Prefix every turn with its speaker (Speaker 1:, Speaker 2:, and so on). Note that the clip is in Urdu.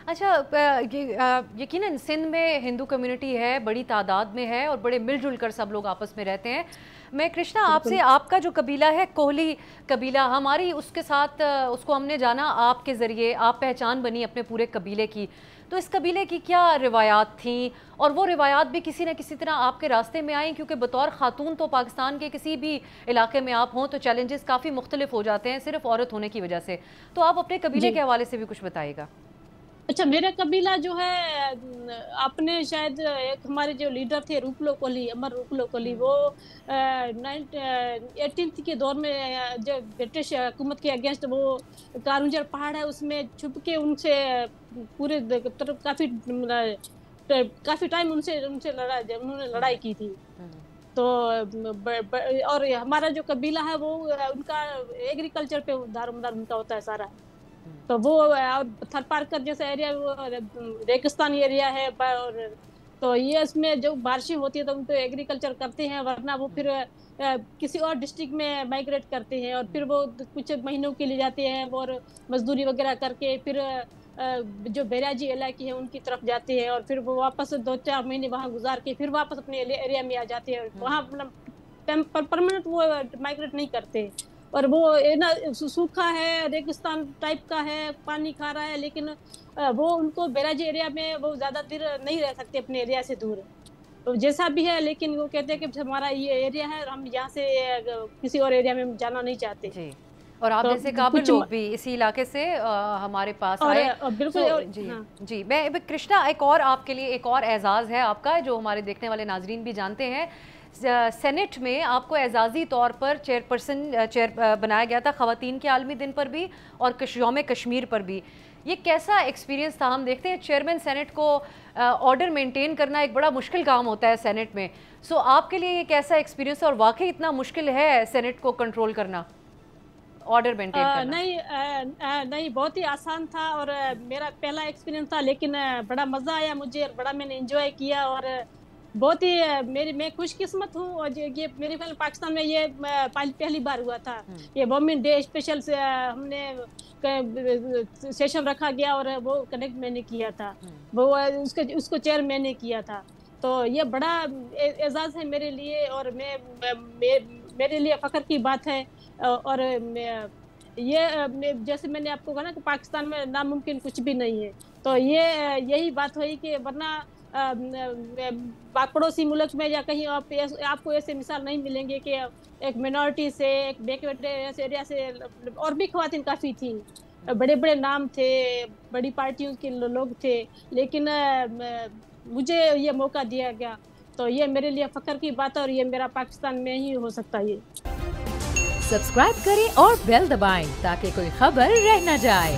Speaker 1: اچھا، یقیناً سندھ میں ہندو کمیونٹی ہے، بڑی تعداد میں ہے اور بڑے مل جل کر سب لوگ آپس میں رہتے ہیں۔ میں کرشنا آپ سے، آپ کا جو قبیلہ ہے کوہلی قبیلہ، ہماری اس کے ساتھ اس کو ہم نے جانا آپ کے ذریعے، آپ پہچان بنی اپنے پورے قبیلے کی، تو اس قبیلے کی کیا روایات تھیں اور وہ روایات بھی کسی نہ کسی طرح آپ کے راستے میں آئیں؟ کیونکہ بطور خاتون تو پاکستان کے کسی بھی علاقے میں آپ ہوں تو چیلنجز کافی مختلف ہو جاتے ہیں صرف عورت ہونے کی وجہ سے، تو آپ اپنے قبیلے کے حوالے سے بھی کچھ بتائیے گا۔
Speaker 2: اچھا، میرا قبیلہ جو ہے آپ نے شاید ایک ہمارے جو لیڈر تھے روپلو کوہلی، امر روپلو کوہلی، وہ 18 کے دور میں جو برٹش حکومت کے اگینسٹ وہ کارونجر پہاڑ ہے اس میں چھپ کے ان سے پورے کافی ٹائم ان سے انہوں نے لڑائی کی تھی۔ تو اور ہمارا جو قبیلہ ہے وہ ان کا ایگریکلچر پہ دارومدار ان کا ہوتا ہے سارا۔ تو وہ تھر پارکر جیسا ایریا وہ ریگستانی ایریا ہے، اور تو یہ اس میں جو بارشیں ہوتی ہے تو ان پہ ایگریکلچر کرتے ہیں، ورنہ وہ پھر کسی اور ڈسٹرکٹ میں مائگریٹ کرتے ہیں اور پھر وہ کچھ مہینوں کے لیے جاتے ہیں اور مزدوری وغیرہ کر کے پھر جو بیراجی علاقے ہیں ان کی طرف جاتے ہیں اور پھر وہ واپس 2-4 مہینے وہاں گزار کے پھر واپس اپنے ایریا میں آ جاتے ہیں، وہاں پرماننٹ وہ مائگریٹ نہیں کرتے۔ اور وہ سوکھا ہے، ریگستان ٹائپ کا ہے، پانی کھا رہا ہے، لیکن وہ ان کو بیراجی ایریا میں وہ زیادہ دیر نہیں رہ سکتے اپنے ایریا سے دور، تو جیسا بھی ہے، لیکن وہ کہتے ہیں کہ ہمارا یہ ایریا ہے اور ہم یہاں سے کسی اور ایریا میں جانا نہیں چاہتے۔
Speaker 1: جی، اور آپ
Speaker 2: تو
Speaker 1: جیسے کابل
Speaker 2: کچھ
Speaker 1: لوگ بھی اسی علاقے سے ہمارے پاس
Speaker 2: اور
Speaker 1: آئے،
Speaker 2: بالکل
Speaker 1: جی
Speaker 2: ہاں
Speaker 1: جی میں کرشنا ایک اور آپ کے لیے ایک اور اعزاز ہے آپ کا جو ہمارے دیکھنے والے ناظرین بھی جانتے ہیں۔ سینٹ میں آپ کو اعزازی طور پر چیئر بنایا گیا تھا، خواتین کے عالمی دن پر بھی اور یوم کشمیر پر بھی۔ یہ کیسا ایکسپیرینس تھا؟ ہم دیکھتے ہیں چیئرمین سینٹ کو آرڈر مینٹین کرنا ایک بڑا مشکل کام ہوتا ہے سینٹ میں، سو آپ کے لیے یہ کیسا ایکسپیرینس اور واقعی اتنا مشکل ہے سینٹ کو کنٹرول کرنا، آرڈر مینٹین کرنا؟
Speaker 2: نہیں، بہت ہی آسان تھا اور میرا پہلا ایکسپیرینس تھا، لیکن بڑا مزہ آیا مجھے اور بڑا میں نے انجوائے کیا اور بہت ہی میں خوش قسمت ہوں، اور یہ میرے خیال پاکستان میں یہ پہلی بار ہوا تھا۔ یہ وومن ڈے اسپیشل سے ہم نے سیشن رکھا گیا اور وہ کنیکٹ میں نے کیا تھا، وہ اس کو چیئر میں نے کیا تھا، تو یہ بڑا اعزاز ہے میرے لیے اور میرے لیے فخر کی بات ہے۔ اور یہ جیسے میں نے آپ کو کہا نا کہ پاکستان میں ناممکن کچھ بھی نہیں ہے، تو یہی بات ہوئی کہ ورنہ پڑوسی ملک میں یا کہیں آپ کو ایسے مثال نہیں ملیں گے کہ ایک مینورٹی سے، ایک بیکورڈ ایریا سے اور بھی خواتین کافی تھیں، بڑے بڑے نام تھے، بڑی پارٹیوں کے لوگ تھے، لیکن مجھے یہ موقع دیا گیا، تو یہ میرے لیے فخر کی بات ہے اور یہ میرا پاکستان میں ہی ہو سکتا ہے۔
Speaker 3: سبسکرائب کریں اور بیل دبائیں تاکہ کوئی خبر رہ نہ جائے۔